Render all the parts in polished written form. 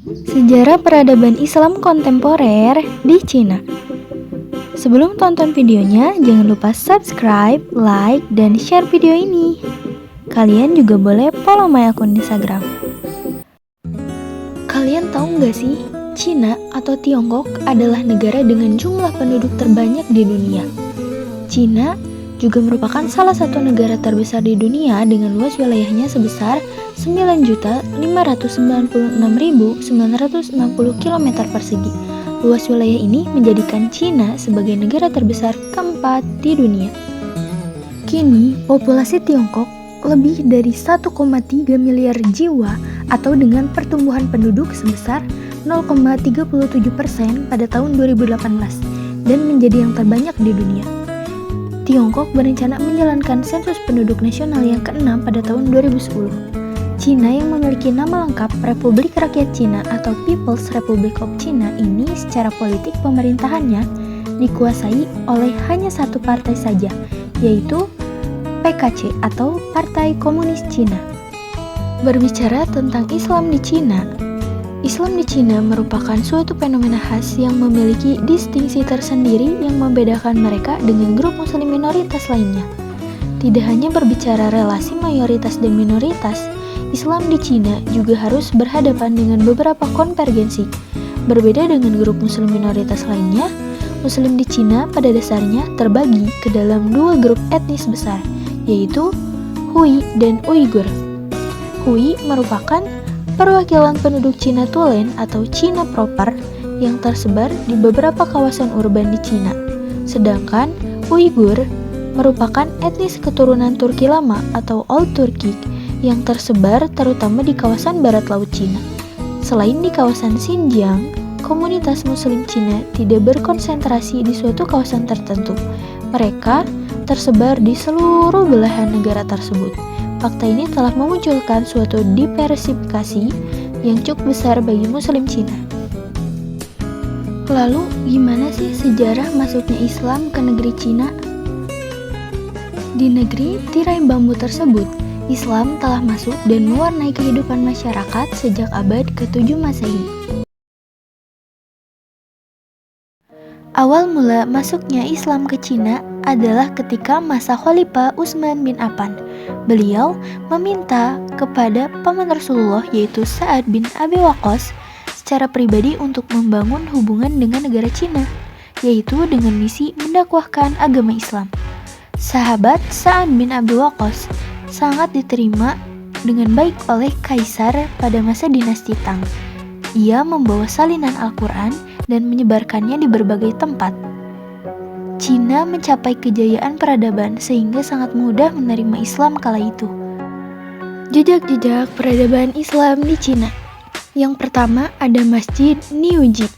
Sejarah peradaban Islam kontemporer di Cina. Sebelum tonton videonya, jangan lupa subscribe, like, dan share video ini. Kalian juga boleh follow my akun Instagram. Kalian tahu nggak sih, Cina atau Tiongkok adalah negara dengan jumlah penduduk terbanyak di dunia. Cina juga merupakan salah satu negara terbesar di dunia dengan luas wilayahnya sebesar 9.596.960 km persegi. Luas wilayah ini menjadikan Cina sebagai negara terbesar keempat di dunia. Kini, populasi Tiongkok lebih dari 1,3 miliar jiwa atau dengan pertumbuhan penduduk sebesar 0,37% pada tahun 2018 dan menjadi yang terbanyak di dunia. Tiongkok berencana menjalankan sensus penduduk nasional yang ke-6 pada tahun 2010. Cina yang memiliki nama lengkap Republik Rakyat Cina atau People's Republic of China ini secara politik pemerintahannya dikuasai oleh hanya satu partai saja, yaitu PKC atau Partai Komunis Cina. Berbicara tentang Islam di Cina, Islam di Cina merupakan suatu fenomena khas yang memiliki distingsi tersendiri yang membedakan mereka dengan grup muslim minoritas lainnya. Tidak hanya berbicara relasi mayoritas dan minoritas, Islam di Cina juga harus berhadapan dengan beberapa konvergensi. Berbeda dengan grup muslim minoritas lainnya, muslim di Cina pada dasarnya terbagi ke dalam dua grup etnis besar, yaitu Hui dan Uighur. Hui merupakan perwakilan penduduk Cina Tulen atau Cina proper yang tersebar di beberapa kawasan urban di Cina. Sedangkan Uighur merupakan etnis keturunan Turki lama atau Old Turkic yang tersebar terutama di kawasan barat laut Cina. Selain di kawasan Xinjiang, komunitas muslim Cina tidak berkonsentrasi di suatu kawasan tertentu. Mereka tersebar di seluruh belahan negara tersebut. Fakta ini telah memunculkan suatu diversifikasi yang cukup besar bagi muslim Cina. Lalu, gimana sih sejarah masuknya Islam ke negeri Cina? Di negeri tirai bambu tersebut, Islam telah masuk dan mewarnai kehidupan masyarakat sejak abad ke-7 Masehi. Awal mula masuknya Islam ke Cina adalah ketika masa Khalifah Utsman bin Affan. Beliau meminta kepada paman Rasulullah yaitu Sa'ad bin Abi Waqqas secara pribadi untuk membangun hubungan dengan negara Cina, yaitu dengan misi mendakwahkan agama Islam. Sahabat Sa'ad bin Abi Waqqas sangat diterima dengan baik oleh Kaisar pada masa dinasti Tang. Ia membawa salinan Al-Quran dan menyebarkannya di berbagai tempat. Cina mencapai kejayaan peradaban sehingga sangat mudah menerima Islam kala itu. Jejak-jejak peradaban Islam di Cina. Yang pertama ada Masjid Niuji.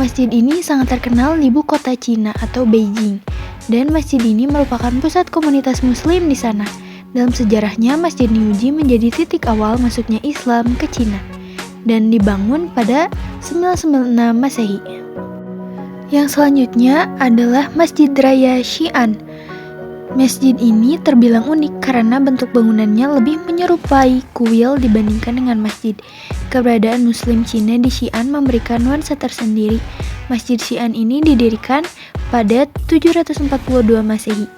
Masjid ini sangat terkenal di ibu kota Cina atau Beijing, dan masjid ini merupakan pusat komunitas muslim di sana. Dalam sejarahnya, Masjid Niuji menjadi titik awal masuknya Islam ke Cina dan dibangun pada 996 Masehi. Yang selanjutnya adalah Masjid Raya Xi'an. Masjid ini terbilang unik karena bentuk bangunannya lebih menyerupai kuil dibandingkan dengan masjid. Keberadaan Muslim Cina di Xi'an memberikan nuansa tersendiri. Masjid Xi'an ini didirikan pada 742 Masehi,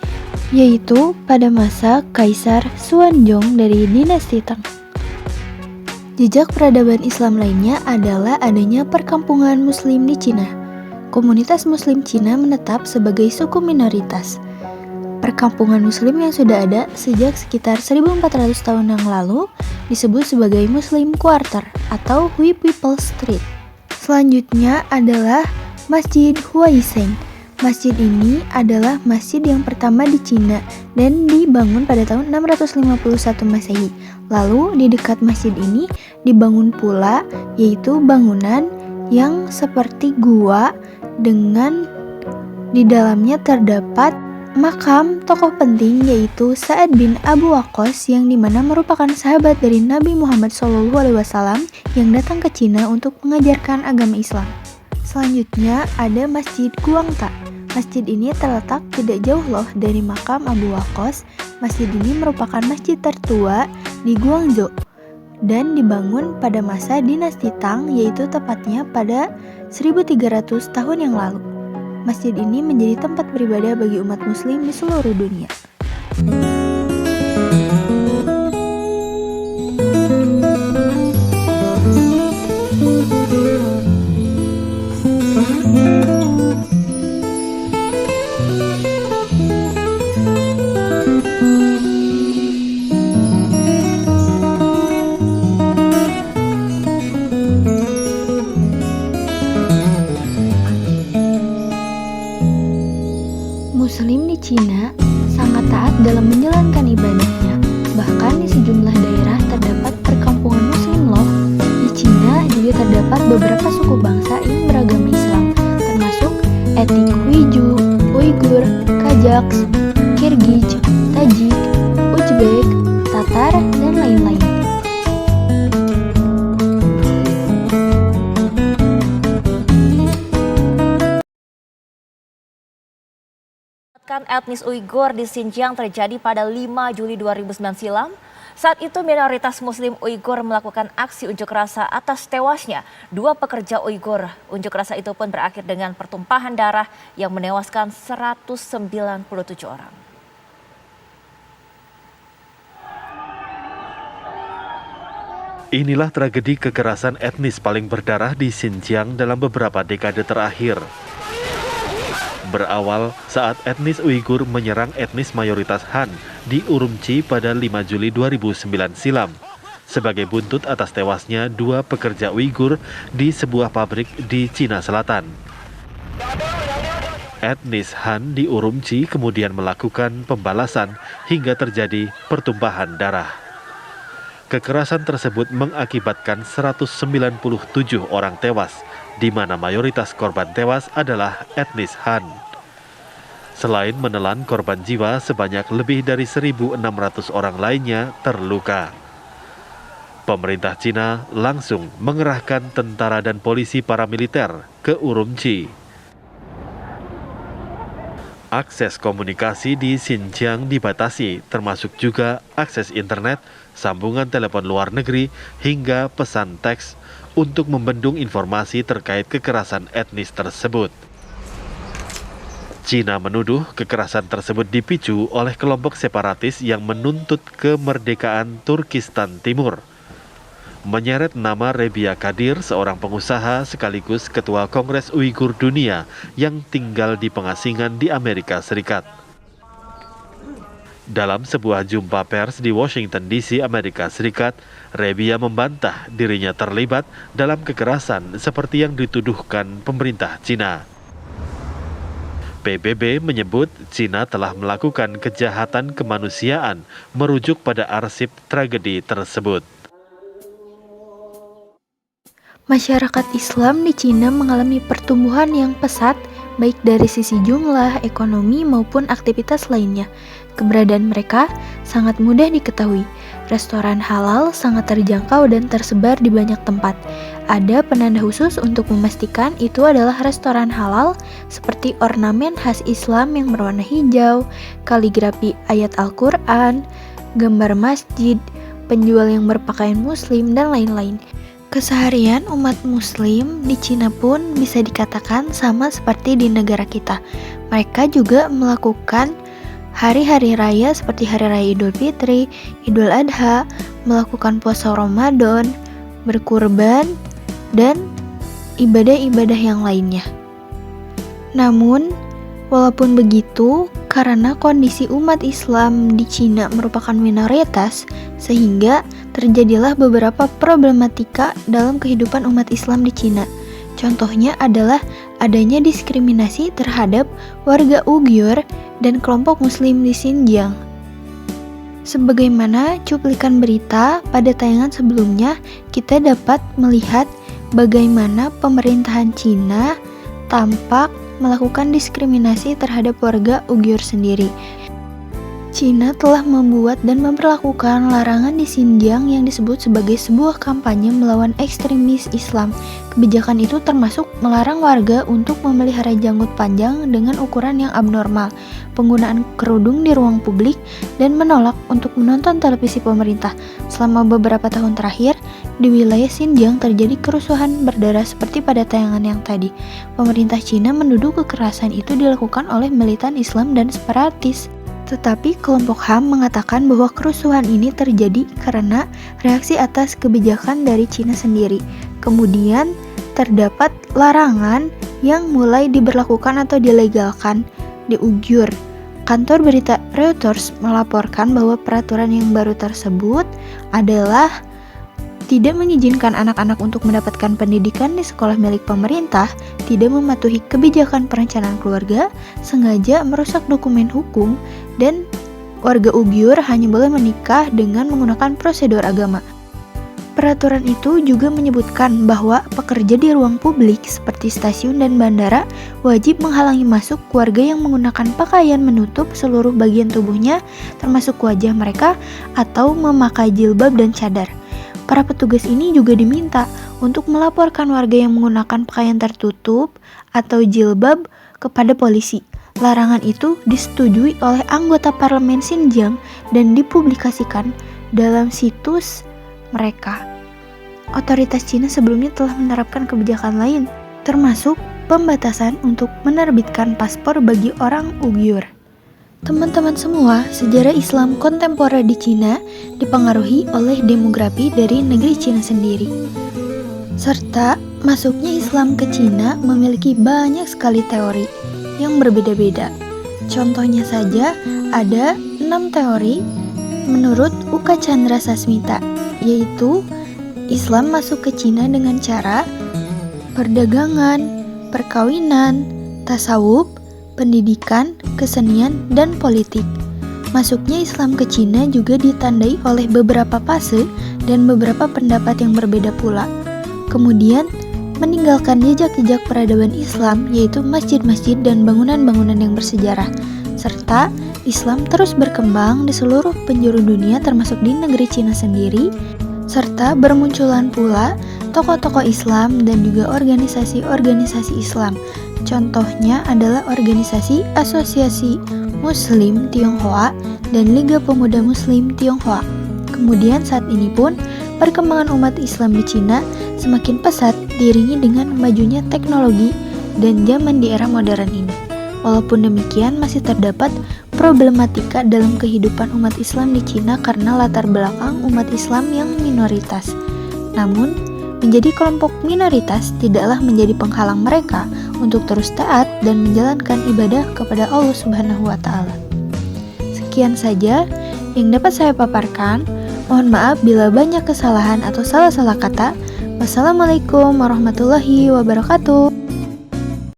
yaitu pada masa Kaisar Xuanzong dari dinasti Tang. Jejak peradaban Islam lainnya adalah adanya perkampungan Muslim di Cina. Komunitas Muslim Cina menetap sebagai suku minoritas. Perkampungan Muslim yang sudah ada sejak sekitar 1400 tahun yang lalu disebut sebagai Muslim Quarter atau Hui People Street. Selanjutnya adalah Masjid Huaisheng. Masjid ini adalah masjid yang pertama di Cina dan dibangun pada tahun 651 Masehi. Lalu di dekat masjid ini dibangun pula yaitu bangunan yang seperti gua dengan di dalamnya terdapat makam tokoh penting yaitu Sa'ad bin Abu Waqqas yang dimana merupakan sahabat dari Nabi Muhammad SAW yang datang ke Cina untuk mengajarkan agama Islam. Selanjutnya ada Masjid Guangta. Masjid ini terletak tidak jauh loh dari makam Abu Waqqas. Masjid ini merupakan masjid tertua di Guangzhou dan dibangun pada masa dinasti Tang, yaitu tepatnya pada 1300 tahun yang lalu. Masjid ini menjadi tempat beribadah bagi umat muslim di seluruh dunia. Muslim di Cina sangat taat dalam menjalankan ibadahnya. Bahkan di sejumlah daerah terdapat perkampungan Muslim loh. Di Cina juga terdapat beberapa suku bangsa yang beragama Islam, termasuk etnik Uighur, Uighur, Kazakh, Kirgiz, Tajik, Uzbek, Tatar, dan lain-lain. Etnis Uighur di Xinjiang terjadi pada 5 Juli 2009 silam. Saat itu minoritas Muslim Uighur melakukan aksi unjuk rasa atas tewasnya 2 pekerja Uighur. Unjuk rasa itu pun berakhir dengan pertumpahan darah yang menewaskan 197 orang. Inilah tragedi kekerasan etnis paling berdarah di Xinjiang dalam beberapa dekade terakhir. Berawal saat etnis Uighur menyerang etnis mayoritas Han di Urumqi pada 5 Juli 2009 silam, sebagai buntut atas tewasnya 2 pekerja Uighur di sebuah pabrik di Cina Selatan. Etnis Han di Urumqi kemudian melakukan pembalasan hingga terjadi pertumpahan darah. Kekerasan tersebut mengakibatkan 197 orang tewas, di mana mayoritas korban tewas adalah etnis Han. Selain menelan korban jiwa, sebanyak lebih dari 1.600 orang lainnya terluka. Pemerintah Cina langsung mengerahkan tentara dan polisi paramiliter ke Urumqi. Akses komunikasi di Xinjiang dibatasi, termasuk juga akses internet, sambungan telepon luar negeri, hingga pesan teks untuk membendung informasi terkait kekerasan etnis tersebut. Cina menuduh kekerasan tersebut dipicu oleh kelompok separatis yang menuntut kemerdekaan Turkistan Timur. Menyeret nama Rebia Kadir, seorang pengusaha sekaligus ketua Kongres Uighur Dunia yang tinggal di pengasingan di Amerika Serikat. Dalam sebuah jumpa pers di Washington DC, Amerika Serikat, Rebia membantah dirinya terlibat dalam kekerasan seperti yang dituduhkan pemerintah Cina. PBB menyebut Cina telah melakukan kejahatan kemanusiaan merujuk pada arsip tragedi tersebut. Masyarakat Islam di Cina mengalami pertumbuhan yang pesat, baik dari sisi jumlah, ekonomi, maupun aktivitas lainnya. Keberadaan mereka sangat mudah diketahui. Restoran halal sangat terjangkau dan tersebar di banyak tempat. Ada penanda khusus untuk memastikan itu adalah restoran halal, seperti ornamen khas Islam yang berwarna hijau, kaligrafi ayat Al-Quran, gambar masjid, penjual yang berpakaian muslim, dan lain-lain. Keseharian umat muslim di Cina pun bisa dikatakan sama seperti di negara kita. Mereka juga melakukan hari-hari raya seperti Hari Raya Idul Fitri, Idul Adha, melakukan puasa Ramadan, berkurban, dan ibadah-ibadah yang lainnya. Namun, walaupun begitu, karena kondisi umat Islam di Cina merupakan minoritas, sehingga terjadilah beberapa problematika dalam kehidupan umat Islam di Cina. Contohnya adalah adanya diskriminasi terhadap warga Uighur dan kelompok Muslim di Xinjiang. Sebagaimana cuplikan berita pada tayangan sebelumnya, kita dapat melihat bagaimana pemerintahan Cina tampak melakukan diskriminasi terhadap warga Uighur sendiri. Cina telah membuat dan memperlakukan larangan di Xinjiang yang disebut sebagai sebuah kampanye melawan ekstremis Islam. Kebijakan itu termasuk melarang warga untuk memelihara janggut panjang dengan ukuran yang abnormal, penggunaan kerudung di ruang publik, dan menolak untuk menonton televisi pemerintah. Selama beberapa tahun terakhir, di wilayah Xinjiang terjadi kerusuhan berdarah seperti pada tayangan yang tadi. Pemerintah Cina menuduh kekerasan itu dilakukan oleh militan Islam dan separatis. Tetapi kelompok HAM mengatakan bahwa kerusuhan ini terjadi karena reaksi atas kebijakan dari Cina sendiri. Kemudian terdapat larangan yang mulai diberlakukan atau dilegalkan di Uyghur. Kantor berita Reuters melaporkan bahwa peraturan yang baru tersebut adalah tidak mengizinkan anak-anak untuk mendapatkan pendidikan di sekolah milik pemerintah, tidak mematuhi kebijakan perencanaan keluarga, sengaja merusak dokumen hukum, dan warga Uyghur hanya boleh menikah dengan menggunakan prosedur agama. Peraturan itu juga menyebutkan bahwa pekerja di ruang publik seperti stasiun dan bandara wajib menghalangi masuk warga yang menggunakan pakaian menutup seluruh bagian tubuhnya termasuk wajah mereka atau memakai jilbab dan cadar. Para petugas ini juga diminta untuk melaporkan warga yang menggunakan pakaian tertutup atau jilbab kepada polisi. Larangan itu disetujui oleh anggota parlemen Xinjiang dan dipublikasikan dalam situs mereka. Otoritas Cina sebelumnya telah menerapkan kebijakan lain, termasuk pembatasan untuk menerbitkan paspor bagi orang Uyghur. Teman-teman semua, sejarah Islam kontemporer di Cina dipengaruhi oleh demografi dari negeri Cina sendiri. Serta masuknya Islam ke Cina memiliki banyak sekali teori yang berbeda-beda. Contohnya saja ada 6 teori menurut Uka Chandra Sasmita, yaitu Islam masuk ke Cina dengan cara perdagangan, perkawinan, tasawuf, pendidikan, kesenian, dan politik. Masuknya Islam ke Cina juga ditandai oleh beberapa fase dan beberapa pendapat yang berbeda pula. Kemudian, meninggalkan jejak-jejak peradaban Islam, yaitu masjid-masjid dan bangunan-bangunan yang bersejarah, serta Islam terus berkembang di seluruh penjuru dunia termasuk di negeri Cina sendiri, serta bermunculan pula tokoh-tokoh Islam dan juga organisasi-organisasi Islam. Contohnya adalah organisasi Asosiasi Muslim Tionghoa dan Liga Pemuda Muslim Tionghoa. Kemudian saat ini pun perkembangan umat Islam di Cina semakin pesat diiringi dengan majunya teknologi dan zaman di era modern ini. Walaupun demikian masih terdapat problematika dalam kehidupan umat Islam di Cina karena latar belakang umat Islam yang minoritas. Namun, menjadi kelompok minoritas tidaklah menjadi penghalang mereka untuk terus taat dan menjalankan ibadah kepada Allah Subhanahu wa Ta'ala. Sekian saja yang dapat saya paparkan. Mohon maaf bila banyak kesalahan atau salah-salah kata. Wassalamualaikum warahmatullahi wabarakatuh.